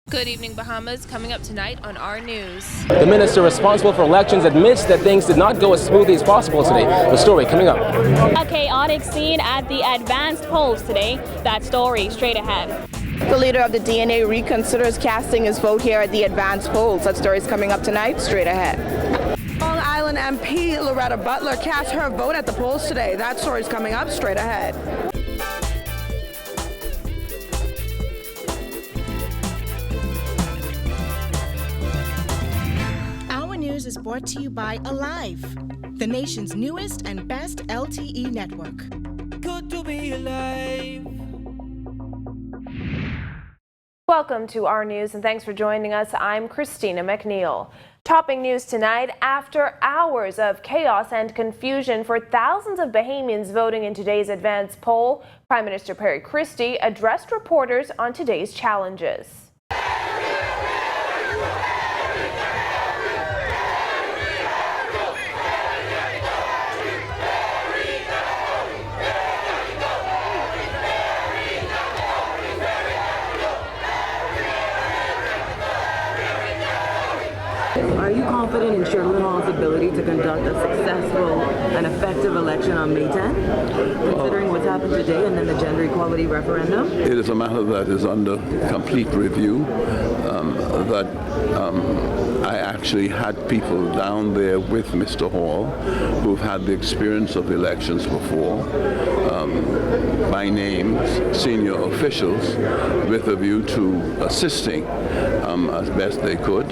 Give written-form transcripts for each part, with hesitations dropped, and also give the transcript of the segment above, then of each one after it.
Good evening, Bahamas. Coming up tonight on our news. The minister responsible for elections admits that things did not go as smoothly as possible today. The story coming up. A chaotic scene at the advanced polls today. That story straight ahead. The leader of the DNA reconsiders casting his vote here at the advanced polls. That story is coming up tonight, straight ahead. Long Island MP Loretta Butler cast her vote at the polls today. That story is coming up straight ahead. Our news is brought to you by Alive, the nation's newest and best LTE network. Good to be alive. Welcome to our news and thanks for joining us. I'm Christina McNeil. Topping news tonight, after hours of chaos and confusion for thousands of Bahamians voting in today's advanced poll, Prime Minister Christie addressed reporters on today's challenges. Are you confident in Sherwood Hall's ability to conduct a successful and effective election on May 10th, considering what's happened today and then the gender equality referendum? It is a matter that is under complete review. I actually had people down there with Mr. Hall who've had the experience of elections before, by name, senior officials, with a view to assisting as best they could.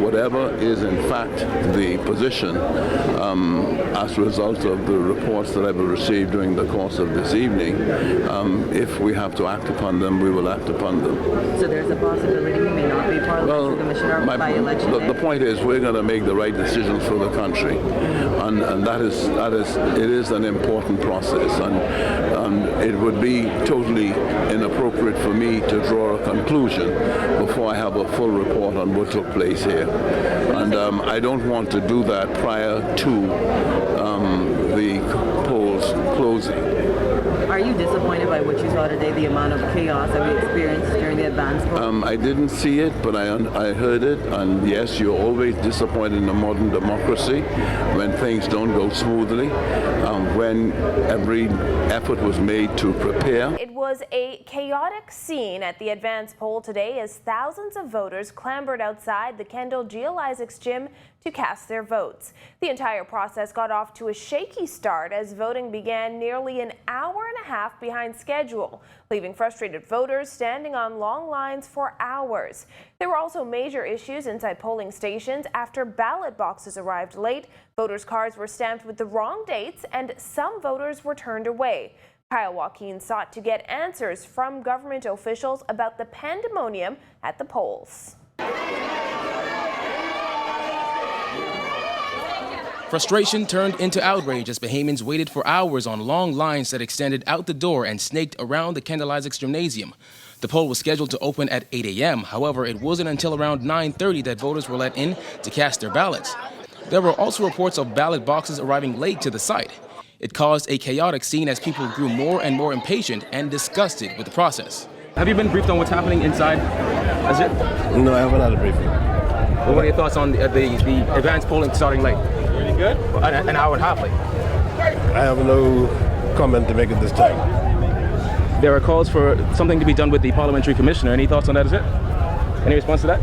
Whatever is in fact the position as a result of the reports that I will receive during the course of this evening, if we have to act upon them, we will act upon them. So there's a possibility you may not be parliamentary commissioner by election day? The point is we're going to make the right decisions for the country, and that is an important process, and it would be totally inappropriate for me to draw a conclusion before I have a full report on what took place here. And I don't want to do that prior to the polls closing. Are you disappointed by what you saw today, the amount of chaos that we experienced during the advance poll? I didn't see it, but I heard it, and yes, you're always disappointed in a modern democracy when things don't go smoothly, when every effort was made to prepare. It was a chaotic scene at the advanced poll today as thousands of voters clambered outside the Kendall Geolysix gym to cast their votes. The entire process got off to a shaky start as voting began nearly an hour and a half behind schedule, leaving frustrated voters standing on long lines for hours. There were also major issues inside polling stations after ballot boxes arrived late, voters' cards were stamped with the wrong dates, and some voters were turned away. Kyle Joaquin sought to get answers from government officials about the pandemonium at the polls. Frustration turned into outrage as Bahamians waited for hours on long lines that extended out the door and snaked around the Kendall Geolysix gymnasium. The poll was scheduled to open at 8 a.m. However, it wasn't until around 9:30 that voters were let in to cast their ballots. There were also reports of ballot boxes arriving late to the site. It caused a chaotic scene as people grew more and more impatient and disgusted with the process. Have you been briefed on what's happening inside? Is it? No, I haven't had a briefing. Well, what are your thoughts on the advanced polling starting late? Really good? An hour and a half late. I have no comment to make at this time. There are calls for something to be done with the parliamentary commissioner. Any thoughts on that, is it? Any response to that?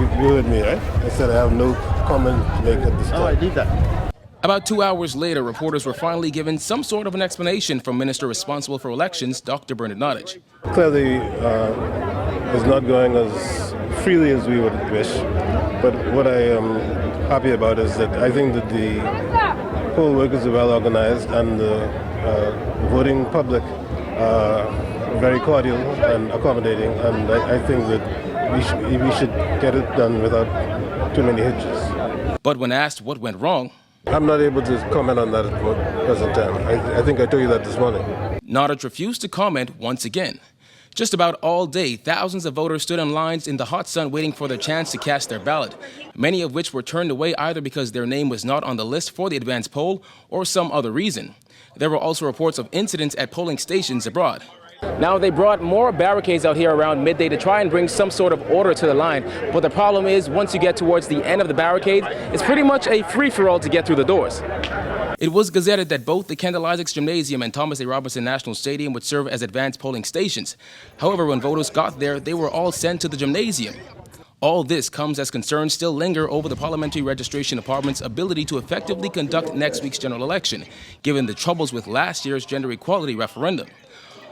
You heard me, right? I said I have no comment to make at this time. Oh, I did that. About 2 hours later, reporters were finally given some sort of an explanation from Minister responsible for elections, Dr. Bernard Nottage. Clearly, it's not going as freely as we would wish, but what I am happy about is that I think that the poll workers are well organized and the voting public are very cordial and accommodating, and I think that we should get it done without too many hitches. But when asked what went wrong, I'm not able to comment on that at the present time. I think I told you that this morning. Nottage refused to comment once again. Just about all day, thousands of voters stood in lines in the hot sun waiting for their chance to cast their ballot, many of which were turned away either because their name was not on the list for the advance poll or some other reason. There were also reports of incidents at polling stations abroad. Now, they brought more barricades out here around midday to try and bring some sort of order to the line. But the problem is, once you get towards the end of the barricades, it's pretty much a free-for-all to get through the doors. It was gazetted that both the Kendall Isaacs Gymnasium and Thomas A. Robinson National Stadium would serve as advanced polling stations. However, when voters got there, they were all sent to the gymnasium. All this comes as concerns still linger over the Parliamentary Registration Department's ability to effectively conduct next week's general election, given the troubles with last year's gender equality referendum.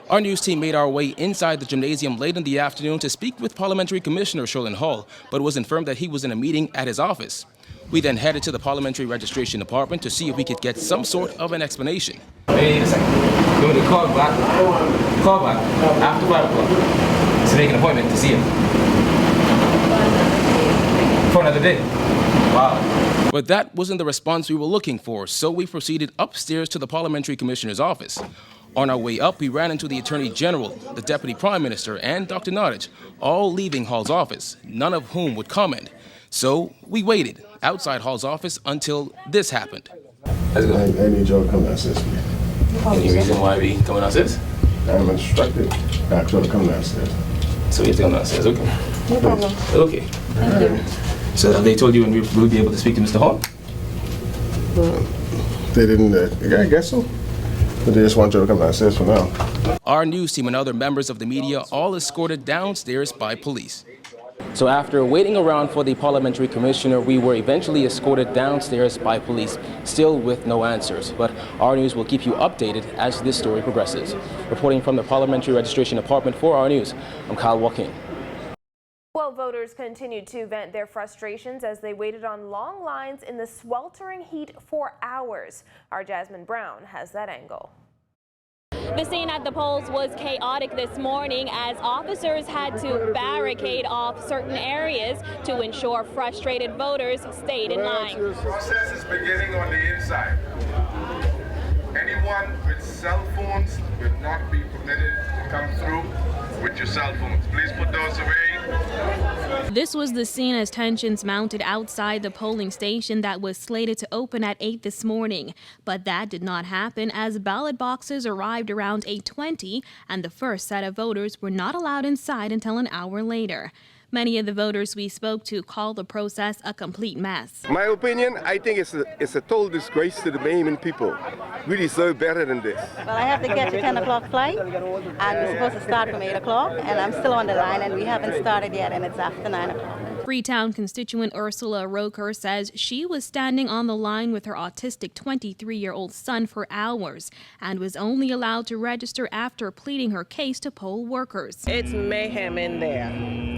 Our news team made our way inside the gymnasium late in the afternoon to speak with Parliamentary Commissioner Sherlyn Hall, but it was informed that he was in a meeting at his office. We then headed to the Parliamentary Registration Department to see if we could get some sort of an explanation. Wait a second. You want to call back after 5 o'clock to make an appointment to see him for another day. Wow. But that wasn't the response we were looking for, so we proceeded upstairs to the Parliamentary Commissioner's office. On our way up, we ran into the Attorney General, the Deputy Prime Minister, and Dr. Nottage, all leaving Hall's office, none of whom would comment. So we waited outside Hall's office until this happened. I need you to come downstairs, please. Any reason why we coming downstairs? I'm instructed not to come downstairs. So we have to come downstairs, okay. No problem. Okay. Thank you. So have they told you when we'll be able to speak to Mr. Hall? They didn't, I guess so. But they just want you to come downstairs for now. Our news team and other members of the media all escorted downstairs by police. So after waiting around for the Parliamentary Commissioner, we were eventually escorted downstairs by police, still with no answers. But our news will keep you updated as this story progresses. Reporting from the Parliamentary Registration Department for our news, I'm Kyle Joaquin. Well, voters continued to vent their frustrations as they waited on long lines in the sweltering heat for hours. Our Jasmine Brown has that angle. The scene at the polls was chaotic this morning as officers had to barricade off certain areas to ensure frustrated voters stayed in line. The process is beginning on the inside. Anyone with cell phones will not be permitted to come through with your cell phones. Please put those away. This was the scene as tensions mounted outside the polling station that was slated to open at 8 this morning. But that did not happen as ballot boxes arrived around 8:20 and the first set of voters were not allowed inside until an hour later. Many of the voters we spoke to called the process a complete mess. My opinion, I think it's a total disgrace to the Bahamian people. We deserve better than this. Well, I have to catch a 10 o'clock flight, and we're supposed to start from 8 o'clock, and I'm still on the line, and we haven't started yet, and it's after 9 o'clock. Freetown constituent Ursula Roker says she was standing on the line with her autistic 23-year-old son for hours and was only allowed to register after pleading her case to poll workers. It's mayhem in there.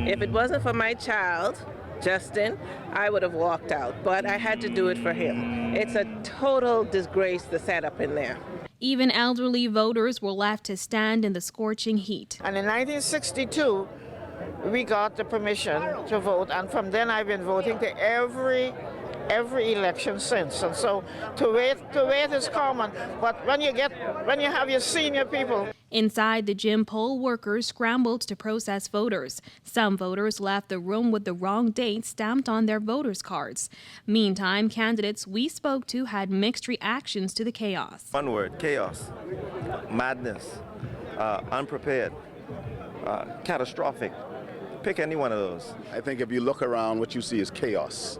If it wasn't for my child, Justin, I would have walked out, but I had to do it for him. It's a total disgrace, the setup in there. Even elderly voters were left to stand in the scorching heat. And in 1962, we got the permission to vote, and from then I've been voting to every election since. And so to wait is common, but when you have your senior people. Inside the gym, poll workers scrambled to process voters. Some voters left the room with the wrong date stamped on their voters' cards. Meantime, candidates we spoke to had mixed reactions to the chaos. One word: chaos, madness, unprepared, catastrophic. Pick any one of those. I think if you look around, what you see is chaos.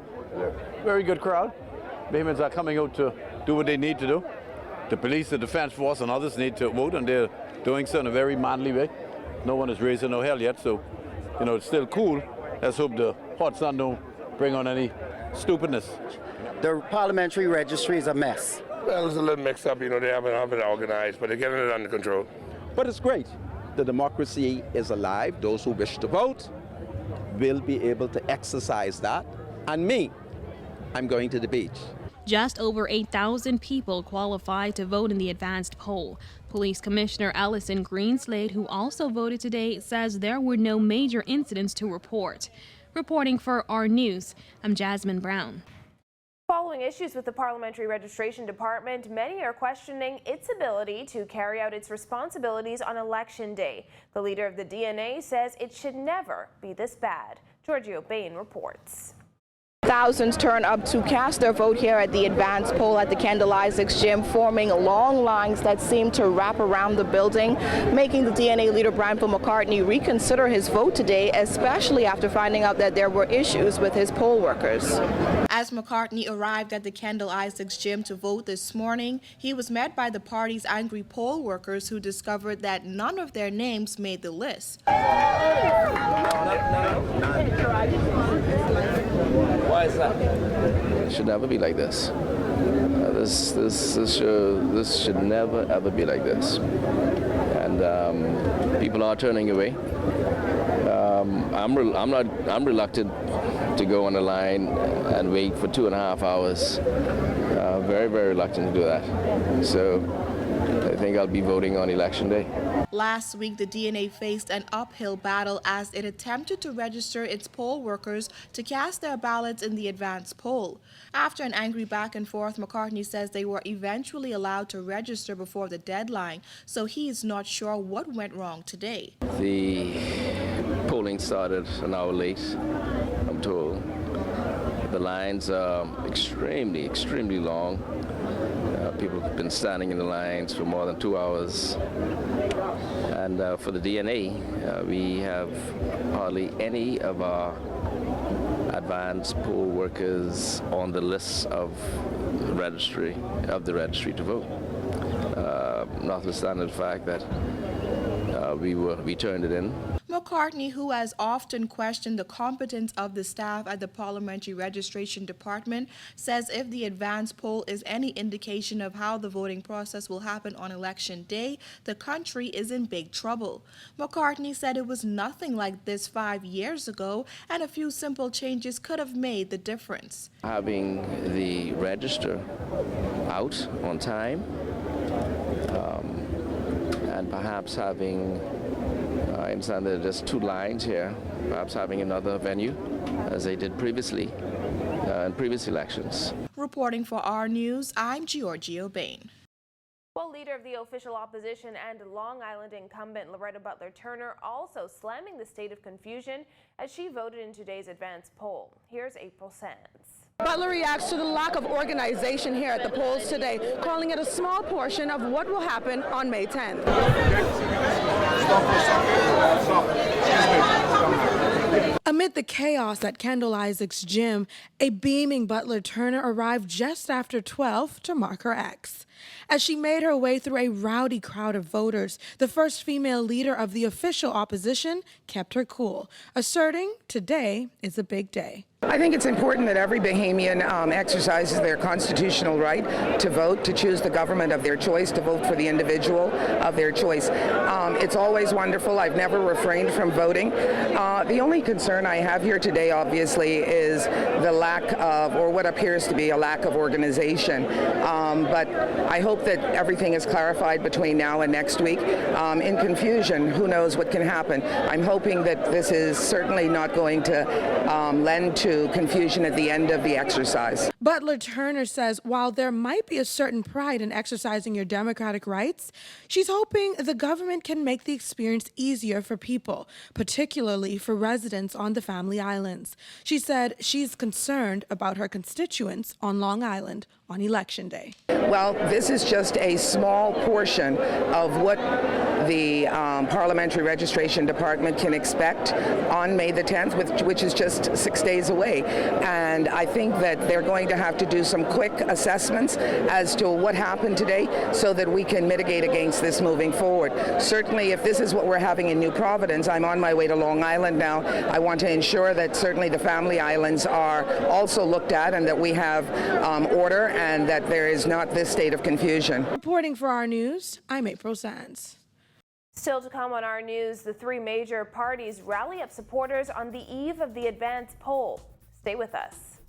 Very good crowd. Bahamians are coming out to do what they need to do. The police, the defense force, and others need to vote, and they're doing so in a very manly way. No one is raising no hell yet, so, it's still cool. Let's hope the hot sun don't bring on any stupidness. The parliamentary registry is a mess. Well, it's a little mixed up, they haven't have it organized, but they're getting it under control. But it's great. The democracy is alive. Those who wish to vote will be able to exercise that. And me, I'm going to the beach. Just over 8,000 people qualified to vote in the advanced poll. Police Commissioner Allison Greenslade, who also voted today, says there were no major incidents to report. Reporting for our news, I'm Jasmine Brown. Following issues with the Parliamentary Registration Department, many are questioning its ability to carry out its responsibilities on Election Day. The leader of the DNA says it should never be this bad. Giorgio Bain reports. Thousands turn up to cast their vote here at the advanced poll at the Kendall Isaacs Gym, forming long lines that seem to wrap around the building, making the DNA leader Brian McCartney reconsider his vote today, especially after finding out that there were issues with his poll workers. As McCartney arrived at the Kendall Isaacs Gym to vote this morning, he was met by the party's angry poll workers who discovered that none of their names made the list. Why is that? It should never be like this. This should never ever be like this. And people are turning away. I'm reluctant to go on the line and wait for 2.5 hours. Very, very reluctant to do that. So I think I'll be voting on Election Day. Last week, the DNA faced an uphill battle as it attempted to register its poll workers to cast their ballots in the advanced poll. After an angry back and forth, McCartney says they were eventually allowed to register before the deadline, so he is not sure what went wrong today. The polling started an hour late, I'm told. The lines are extremely, extremely long. People have been standing in the lines for more than 2 hours. And for the DNA, we have hardly any of our advanced poll workers on the list of the registry to vote. Notwithstanding the fact that we turned it in. McCartney, who has often questioned the competence of the staff at the Parliamentary Registration Department, says if the advance poll is any indication of how the voting process will happen on Election Day, the country is in big trouble. McCartney said it was nothing like this 5 years ago, and a few simple changes could have made the difference. Having the register out on time, and perhaps having, I understand there are just 2 lines here, perhaps having another venue, as they did previously in previous elections. Reporting for our news, I'm Giorgio Bain. Well, leader of the official opposition and Long Island incumbent Loretta Butler Turner also slamming the state of confusion as she voted in today's advanced poll. Here's April Sands. Butler reacts to the lack of organization here at the polls today, calling it a small portion of what will happen on May 10th. Amid the chaos at Kendall Isaacs Gym, a beaming Butler Turner arrived just after 12 to mark her ex. As she made her way through a rowdy crowd of voters, the first female leader of the official opposition kept her cool, asserting today is a big day. I think it's important that every Bahamian exercises their constitutional right to vote, to choose the government of their choice, to vote for the individual of their choice. It's always wonderful. I've never refrained from voting. The only concern I have here today, obviously, is the lack of, or what appears to be a lack of organization. But I hope that everything is clarified between now and next week. In confusion, who knows what can happen. I'm hoping that this is certainly not going to lend to confusion at the end of the exercise. Butler Turner says while there might be a certain pride in exercising your democratic rights, she's hoping the government can make the experience easier for people, particularly for residents on the Family Islands. She said she's concerned about her constituents on Long Island on Election Day. Well, this is just a small portion of what the Parliamentary Registration Department can expect on May the 10th, which is just 6 days away. And I think that they're going to have to do some quick assessments as to what happened today so that we can mitigate against this moving forward. Certainly, if this is what we're having in New Providence, I'm on my way to Long Island now. I want to ensure that certainly the Family Islands are also looked at and that we have order and that there is not this state of confusion. Reporting for our news, I'm April Sands. Still to come on our news, the 3 major parties rally up supporters on the eve of the advanced poll. Stay with us.